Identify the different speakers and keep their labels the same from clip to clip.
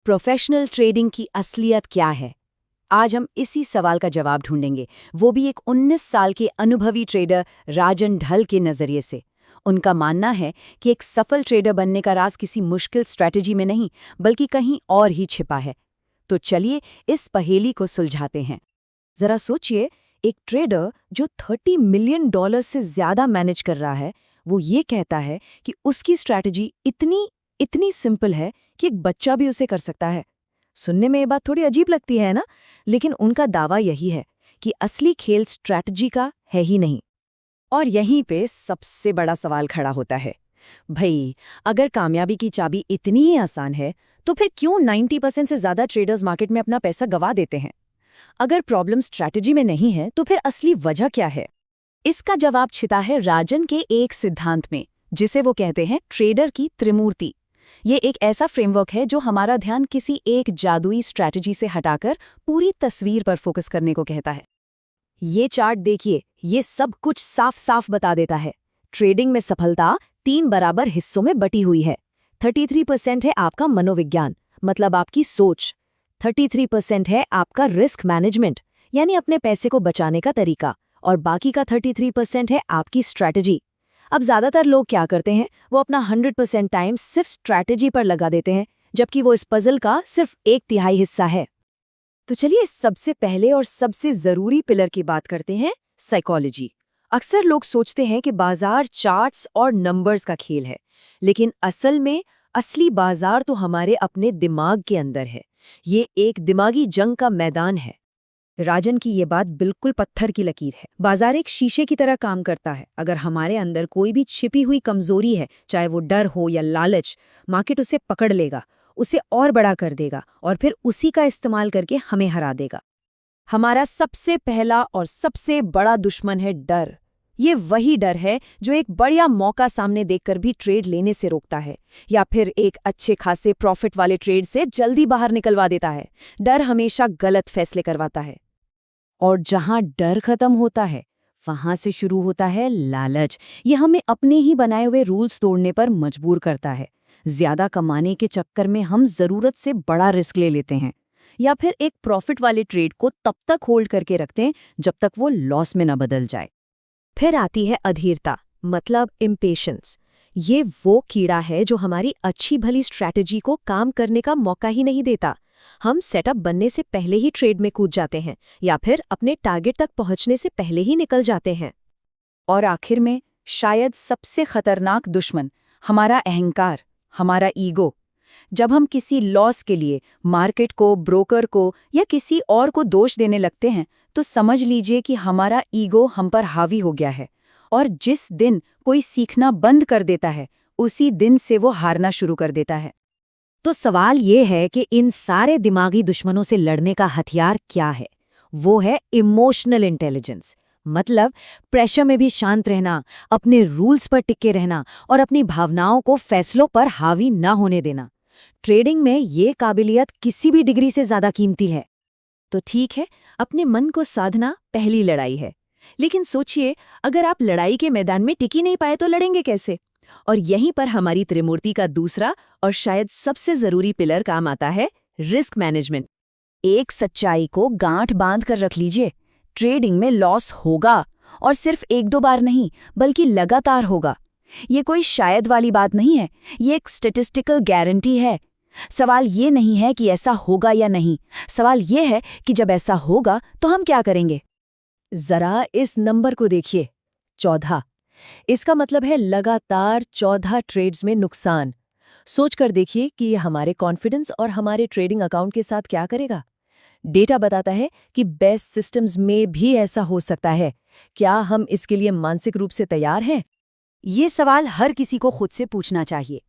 Speaker 1: Professional trading की असलियत क्या है? आज हम इसी सवाल का जवाब ढूंढेंगे, वो भी एक 19 साल के अनुभवी ट्रेडर राजन ढल के नजरिए से। उनका मानना है कि एक सफल ट्रेडर बनने का राज किसी मुश्किल स्ट्रैटेजी में नहीं, बल्कि कहीं और ही छिपा है। तो चलिए इस पहेली को सुलझाते हैं। जरा सोचिए, एक ट्रेडर जो $30 मिलियन से ज्यादा मैनेज कर रहा है, वो ये कहता है कि उसकी स्ट्रैटेजी इतनी इतनी सिंपल है कि एक बच्चा भी उसे कर सकता है। सुनने में ये बात थोड़ी अजीब लगती है ना, लेकिन उनका दावा यही है कि असली खेल स्ट्रैटेजी का है ही नहीं। और यहीं पे सबसे बड़ा सवाल खड़ा होता है, भई अगर कामयाबी की चाबी इतनी ही आसान है, तो फिर क्यों 90% से ज्यादा ट्रेडर्स मार्केट में अपना पैसा गवा देते हैं? अगर प्रॉब्लम स्ट्रैटेजी में नहीं है, तो फिर असली वजह क्या है? इसका जवाब छिपा है राजन के एक सिद्धांत में, जिसे वो कहते हैं ट्रेडर की त्रिमूर्ति। ये एक ऐसा फ्रेमवर्क है जो हमारा ध्यान किसी एक जादुई स्ट्रैटेजी से हटाकर पूरी तस्वीर पर फोकस करने को कहता है। ये चार्ट देखिए, ये सब कुछ साफ साफ बता देता है। ट्रेडिंग में सफलता 3 बराबर हिस्सों में बटी हुई है। 33% है आपका मनोविज्ञान, मतलब आपकी सोच। 33% है आपका रिस्क मैनेजमेंट, यानी अपने पैसे को बचाने का तरीका। और बाकी का 33% है आपकी स्ट्रैटेजी। अब ज्यादातर लोग क्या करते हैं, वो अपना 100% टाइम सिर्फ स्ट्रैटेजी पर लगा देते हैं, जबकि वो इस पजल का सिर्फ 1/3 हिस्सा है। तो चलिए सबसे पहले और सबसे जरूरी पिलर की बात करते हैं, साइकोलॉजी। अक्सर लोग सोचते हैं कि बाजार चार्ट्स और नंबर्स का खेल है, लेकिन असल में असली बाजार तो हमारे अपने दिमाग के अंदर है। ये एक दिमागी जंग का मैदान है। राजन की ये बात बिल्कुल पत्थर की लकीर है। बाजार एक शीशे की तरह काम करता है। अगर हमारे अंदर कोई भी छिपी हुई कमजोरी है, चाहे वो डर हो या लालच, मार्केट उसे पकड़ लेगा, उसे और बड़ा कर देगा और फिर उसी का इस्तेमाल करके हमें हरा देगा। हमारा सबसे पहला और सबसे बड़ा दुश्मन है डर। ये वही डर है जो एक बढ़िया मौका सामने देखकर भी ट्रेड लेने से रोकता है, या फिर एक अच्छे खासे प्रॉफिट वाले ट्रेड से जल्दी बाहर निकलवा देता है। डर हमेशा गलत फैसले करवाता है। और जहां डर खत्म होता है, वहां से शुरू होता है लालच। ये हमें अपने ही बनाए हुए रूल्स तोड़ने पर मजबूर करता है। ज्यादा कमाने के चक्कर में हम जरूरत से बड़ा रिस्क ले लेते हैं, या फिर एक प्रॉफिट वाले ट्रेड को तब तक होल्ड करके रखते हैं जब तक वो लॉस में न बदल जाए। फिर आती है अधीरता, मतलब इम्पेशेंस। ये वो कीड़ा है जो हमारी अच्छी भली स्ट्रैटेजी को काम करने का मौका ही नहीं देता। हम सेटअप बनने से पहले ही ट्रेड में कूद जाते हैं, या फिर अपने टारगेट तक पहुंचने से पहले ही निकल जाते हैं। और आखिर में शायद सबसे खतरनाक दुश्मन, हमारा अहंकार, हमारा ईगो। जब हम किसी लॉस के लिए मार्केट को, ब्रोकर को या किसी और को दोष देने लगते हैं, तो समझ लीजिए कि हमारा ईगो हम पर हावी हो गया है। और जिस दिन कोई सीखना बंद कर देता है, उसी दिन से वो हारना शुरू कर देता है। तो सवाल ये है कि इन सारे दिमागी दुश्मनों से लड़ने का हथियार क्या है? वो है इमोशनल इंटेलिजेंस, मतलब प्रेशर में भी शांत रहना, अपने रूल्स पर टिके रहना और अपनी भावनाओं को फैसलों पर हावी न होने देना। ट्रेडिंग में ये काबिलियत किसी भी डिग्री से ज्यादा कीमती है। तो ठीक है, अपने मन को साधना पहली लड़ाई है। लेकिन सोचिए, अगर आप लड़ाई के मैदान में टिकी नहीं पाए तो लड़ेंगे कैसे? और यहीं पर हमारी त्रिमूर्ति का दूसरा और शायद सबसे जरूरी पिलर काम आता है, रिस्क मैनेजमेंट। एक सच्चाई को गांठ बांध कर रख लीजिए, ट्रेडिंग में लॉस होगा, और सिर्फ 1-2 बार नहीं, बल्कि लगातार होगा। ये कोई शायद वाली बात नहीं है, ये एक स्टैटिस्टिकल गारंटी है। सवाल ये नहीं है कि ऐसा होगा या नहीं, सवाल ये है कि जब ऐसा होगा तो हम क्या करेंगे। जरा इस नंबर को देखिए, 14। इसका मतलब है लगातार 14 ट्रेड्स में नुकसान। सोचकर देखिए कि ये हमारे कॉन्फिडेंस और हमारे ट्रेडिंग अकाउंट के साथ क्या करेगा। डेटा बताता है कि बेस्ट सिस्टम्स में भी ऐसा हो सकता है। क्या हम इसके लिए मानसिक रूप से तैयार हैं? ये सवाल हर किसी को खुद से पूछना चाहिए।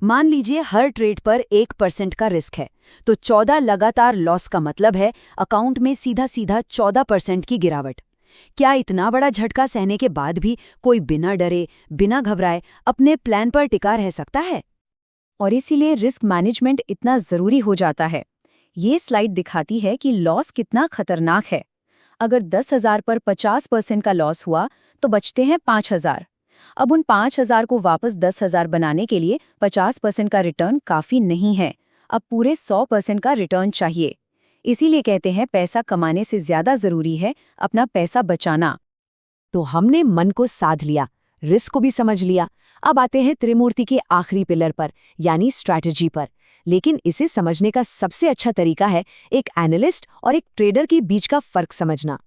Speaker 1: मान लीजिए हर ट्रेड पर 1% का रिस्क है, तो 14 लगातार लॉस का मतलब है अकाउंट में सीधा सीधा 14% की गिरावट। क्या इतना बड़ा झटका सहने के बाद भी कोई बिना डरे, बिना घबराए अपने प्लान पर टिका रह सकता है? और इसीलिए रिस्क मैनेजमेंट इतना जरूरी हो जाता है। ये स्लाइड दिखाती है कि लॉस कितना खतरनाक है। अगर 10,000 पर 50% का लॉस हुआ तो बचते हैं 5,000। अब उन 5,000 को वापस 10,000 बनाने के लिए 50% का रिटर्न काफी नहीं है। अब पूरे 100% का रिटर्न चाहिए। इसीलिए कहते हैं पैसा कमाने से ज्यादा जरूरी है अपना पैसा बचाना। तो हमने मन को साध लिया, रिस्क को भी समझ लिया। अब आते हैं त्रिमूर्ति के आखिरी पिलर पर, यानी स्ट्रैटेजी पर। लेकिन इसे समझने का सबसे अच्छा तरीका है एक एनालिस्ट और एक ट्रेडर के बीच का फर्क समझना।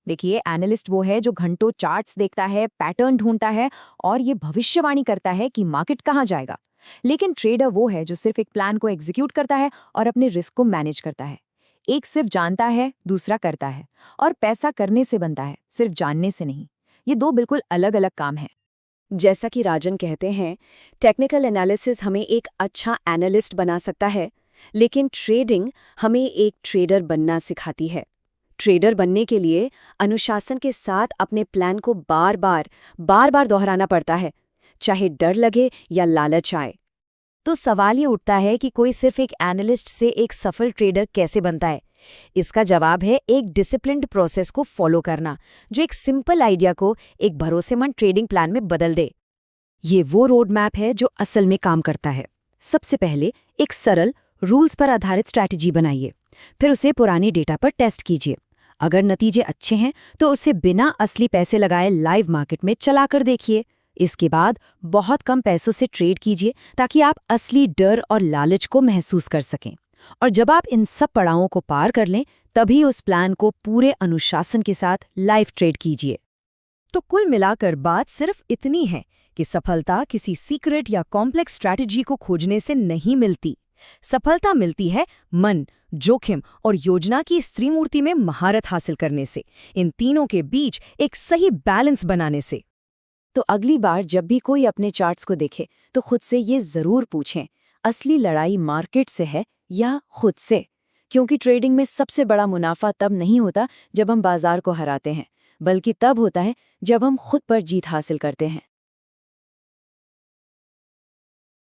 Speaker 1: देखिए, एनालिस्ट वो है जो घंटों चार्ट्स देखता है, पैटर्न ढूंढता है और ये भविष्यवाणी करता है कि मार्केट कहाँ जाएगा। लेकिन ट्रेडर वो है जो सिर्फ एक प्लान को एग्जीक्यूट करता है और अपने रिस्क को मैनेज करता है। एक सिर्फ जानता है, दूसरा करता है। और पैसा करने से बनता है, सिर्फ जानने से नहीं। ये दो बिल्कुल अलग अलग काम हैं। जैसा कि राजन कहते हैं, टेक्निकल एनालिसिस हमें एक अच्छा एनालिस्ट बना सकता है, लेकिन ट्रेडिंग हमें एक ट्रेडर बनना सिखाती है। ट्रेडर बनने के लिए अनुशासन के साथ अपने प्लान को बार बार दोहराना पड़ता है, चाहे डर लगे या लालच आए। तो सवाल ये उठता है कि कोई सिर्फ एक एनालिस्ट से एक सफल ट्रेडर कैसे बनता है? इसका जवाब है एक डिसिप्लिन्ड प्रोसेस को फॉलो करना, जो एक सिंपल आइडिया को एक भरोसेमंद ट्रेडिंग प्लान में बदल दे। ये वो रोड मैप है जो असल में काम करता है। सबसे पहले एक सरल, रूल्स पर आधारित स्ट्रैटेजी बनाइए। फिर उसे पुराने डेटा पर टेस्ट कीजिए। अगर नतीजे अच्छे हैं तो उसे बिना असली पैसे लगाए लाइव मार्केट में चलाकर देखिए। इसके बाद बहुत कम पैसों से ट्रेड कीजिए ताकि आप असली डर और लालच को महसूस कर सकें। और जब आप इन सब पड़ावों को पार कर लें, तभी उस प्लान को पूरे अनुशासन के साथ लाइव ट्रेड कीजिए। तो कुल मिलाकर बात सिर्फ इतनी है कि सफलता किसी सीक्रेट या कॉम्प्लेक्स स्ट्रैटेजी को खोजने से नहीं मिलती। सफलता मिलती है मन, जोखिम और योजना की इस त्रिमूर्ति में महारत हासिल करने से, इन तीनों के बीच एक सही बैलेंस बनाने से। तो अगली बार जब भी कोई अपने चार्ट्स को देखे तो खुद से ये जरूर पूछें, असली लड़ाई मार्केट से है या खुद से? क्योंकि ट्रेडिंग में सबसे बड़ा मुनाफा तब नहीं होता जब हम बाजार को हराते हैं, बल्कि तब होता है जब हम खुद पर जीत हासिल करते हैं।